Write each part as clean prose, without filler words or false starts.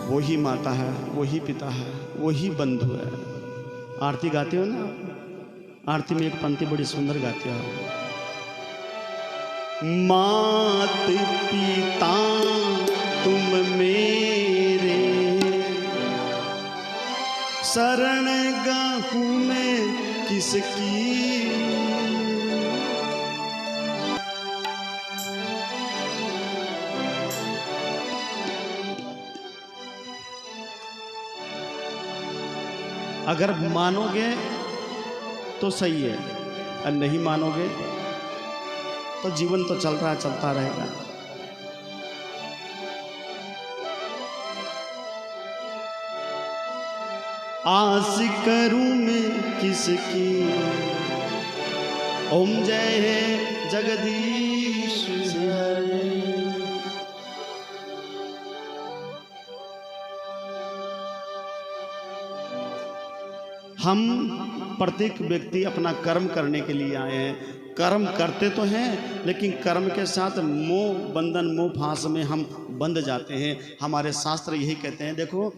वही माता है, वही पिता है, वही बंधु है। आरती गाते हो ना, आरती में एक पंक्ति बड़ी सुंदर गाते हो, मात पिता तुम मेरे, शरण गहूँ में किसकी। अगर मानोगे तो सही है, और नहीं मानोगे तो जीवन तो चल रहा है, चलता रहेगा। आस करूं मैं किसकी, ओम जय है जगदीश हरे। हम प्रत्येक व्यक्ति अपना कर्म करने के लिए आए हैं। कर्म करते तो हैं, लेकिन कर्म के साथ मोह बंधन, मोह फांस में हम बंध जाते हैं। हमारे शास्त्र यही कहते हैं, देखो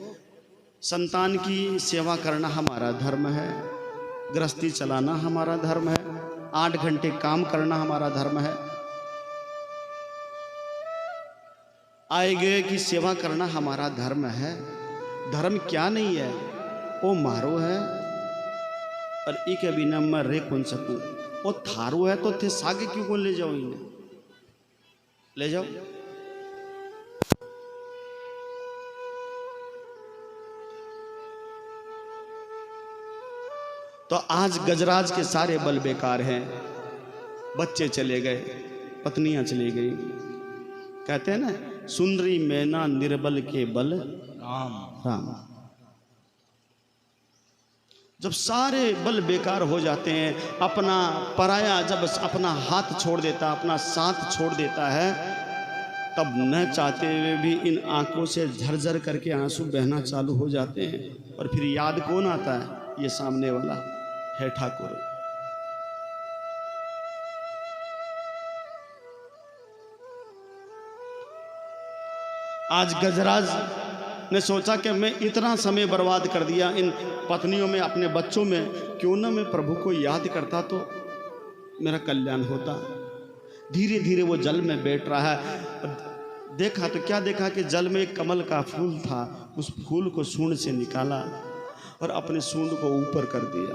संतान की सेवा करना हमारा धर्म है, गृहस्थी चलाना हमारा धर्म है, 8 घंटे काम करना हमारा धर्म है, आए गए की सेवा करना हमारा धर्म है। धर्म क्या नहीं है, वो मारो है और एक बिना मैं रे कौन सकूं। वो थारो है तो थे सागे क्यों कौन ले जाओ, इन्हें ले जाओ। तो आज गजराज के सारे बल बेकार हैं। बच्चे चले गए, पत्नियां चली गई। कहते हैं ना, सुंदरी मैना निर्बल के बल राम राम। जब सारे बल बेकार हो जाते हैं, अपना पराया जब अपना हाथ छोड़ देता, अपना साथ छोड़ देता है, तब न चाहते हुए भी इन आंखों से झरझर करके आंसू बहना चालू हो जाते हैं। और फिर याद कौन आता है, ये सामने वाला है ठाकुर। आज गजराज ने सोचा कि मैं इतना समय बर्बाद कर दिया इन पत्नियों में, अपने बच्चों में, क्यों ना मैं प्रभु को याद करता तो मेरा कल्याण होता। धीरे धीरे वो जल में बैठ रहा है। देखा तो क्या देखा कि जल में एक कमल का फूल था। उस फूल को सूंड से निकाला और अपने सूंड को ऊपर कर दिया।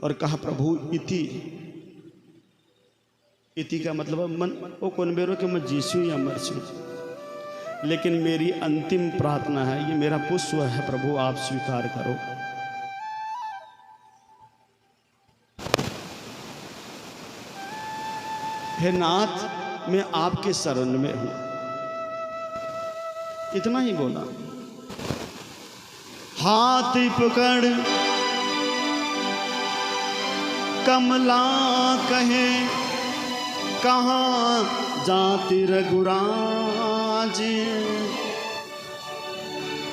और कहा, प्रभु इति का मतलब मन वो कौन बेरो कि मैं जीसू या मरसू, लेकिन मेरी अंतिम प्रार्थना है, ये मेरा पुष्प है प्रभु, आप स्वीकार करो। हे नाथ, मैं आपके शरण में हूं। इतना ही बोला। हाथ पकड़ कमला कहे, कहाँ जाति रघुराज,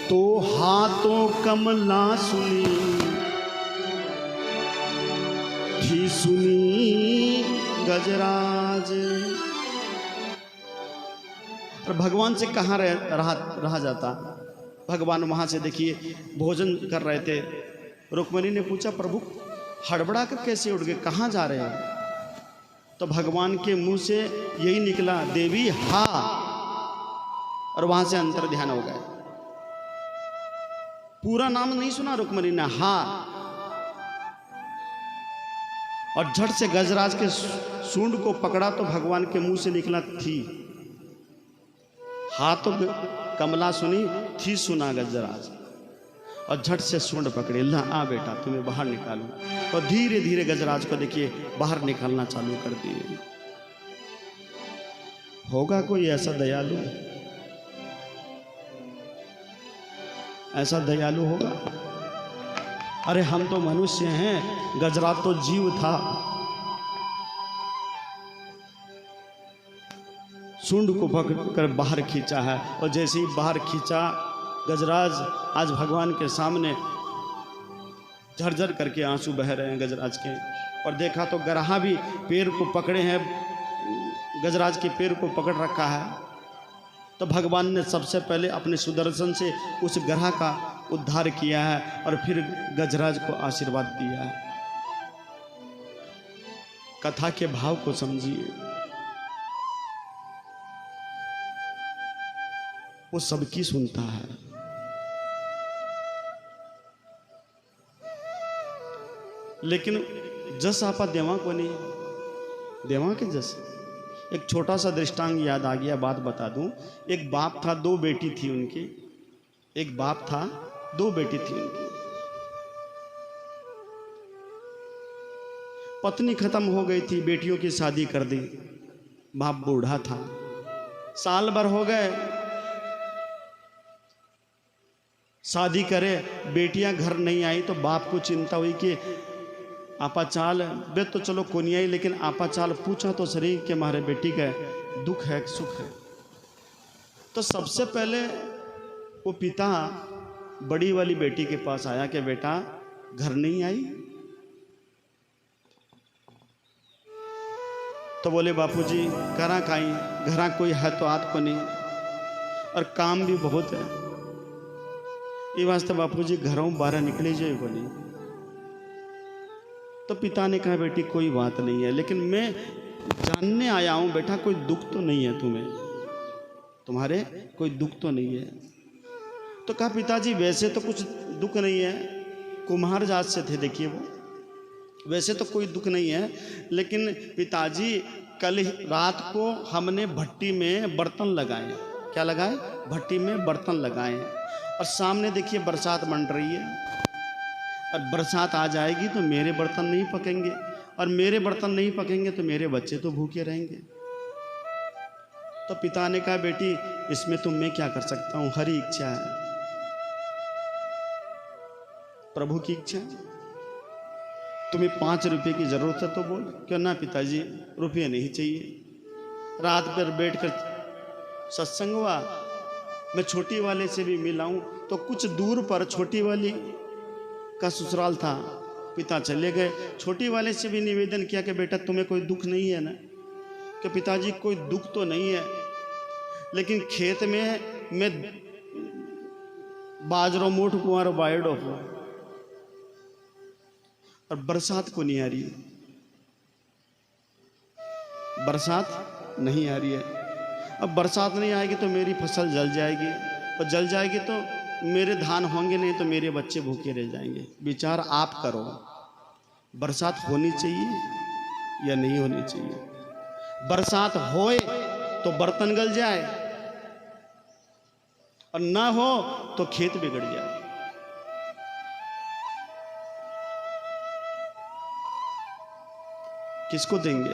तो हाथों कमला सुनी थी सुनी गजराज। और भगवान से कहाँ रहा जाता। भगवान वहां से देखिए भोजन कर रहे थे। रुक्मिणी ने पूछा, प्रभु हड़बड़ा कर कैसे उठ गए, कहाँ जा रहे हैं? तो भगवान के मुंह से यही निकला, देवी हा, और वहां से अंतर ध्यान हो गए। पूरा नाम नहीं सुना रुक्मिणी ने, हा। और झट से गजराज के सूंड को पकड़ा तो भगवान के मुंह से निकला थी। हा तो कमला सुनी, थी सुना गजराज। और झट से सूंड पकड़े, ला आ बेटा तुम्हें बाहर निकालूं। और धीरे धीरे गजराज को देखिए बाहर निकालना चालू कर दिए। होगा कोई ऐसा दयालु, ऐसा दयालु होगा? अरे हम तो मनुष्य हैं, गजराज तो जीव था। सूंड को पकड़कर बाहर खींचा है। और जैसे ही बाहर खींचा, गजराज आज भगवान के सामने झरझर करके आंसू बह रहे हैं गजराज के। और देखा तो गरहा भी पैर को पकड़े हैं गजराज के पैर को पकड़ रखा है। तो भगवान ने सबसे पहले अपने सुदर्शन से उस ग्रह का उद्धार किया है और फिर गजराज को आशीर्वाद दिया है। कथा के भाव को समझिए, वो सबकी सुनता है। लेकिन जस आपा देवा को नहीं, देवा के जस। एक छोटा सा दृष्टांत याद आ गया, बात बता दूं। एक बाप था, दो बेटी थी उनकी। एक बाप था, दो बेटी थी उनकी। पत्नी खत्म हो गई थी, बेटियों की शादी कर दी। बाप बूढ़ा था, साल भर हो गए शादी करे, बेटियां घर नहीं आई। तो बाप को चिंता हुई कि आपा चाल बे तो चलो कोनी आई, लेकिन आपा चाल पूछा तो सही कि हमारे बेटी का दुख है सुख है। तो सबसे पहले वो पिता बड़ी वाली बेटी के पास आया कि बेटा घर नहीं आई। तो बोले बापूजी करा काई, घरा कोई है तो आत को नहीं, और काम भी बहुत है। ये वास्ते बापूजी घरों बाहर निकले जाए बोली। तो पिता ने कहा बेटी कोई बात नहीं है, लेकिन मैं जानने आया हूं बेटा कोई दुख तो नहीं है तुम्हें, तुम्हारे कोई दुख तो नहीं है। तो कहा पिताजी वैसे तो कुछ दुख नहीं है, कुम्हार जात से थे देखिए वो, वैसे तो कोई दुख नहीं है। लेकिन पिताजी कल रात को हमने भट्टी में बर्तन लगाए। क्या लगाए? भट्टी में बर्तन लगाए। और सामने देखिए बरसात मंड रही है, और बरसात आ जाएगी तो मेरे बर्तन नहीं पकेंगे, और मेरे बर्तन नहीं पकेंगे तो मेरे बच्चे तो भूखे रहेंगे। तो पिता ने कहा बेटी इसमें तो मैं क्या कर सकता हूं, हरी इच्छा है, प्रभु की इच्छा। तुम्हें 5 रुपए की जरूरत है तो बोल। क्यों ना पिताजी रुपये नहीं चाहिए। रात भर बैठकर सत्संग हुआ, मैं छोटी वाले से भी मिला हूं। तो कुछ दूर पर छोटी वाली का ससुराल था, पिता चले गए। छोटी वाले से भी निवेदन किया कि बेटा तुम्हें कोई दुख नहीं है ना? कि पिताजी कोई दुख तो नहीं है, लेकिन खेत में मैं बाजरो मूठ कुआर बायडो और बरसात को नहीं आ रही है, बरसात नहीं आ रही है। अब बरसात नहीं आएगी तो मेरी फसल जल जाएगी, और जल जाएगी तो मेरे धान होंगे नहीं, तो मेरे बच्चे भूखे रह जाएंगे। विचार आप करो, बरसात होनी चाहिए या नहीं होनी चाहिए? बरसात होए तो बर्तन गल जाए, और ना हो तो खेत बिगड़ जाए। किसको देंगे?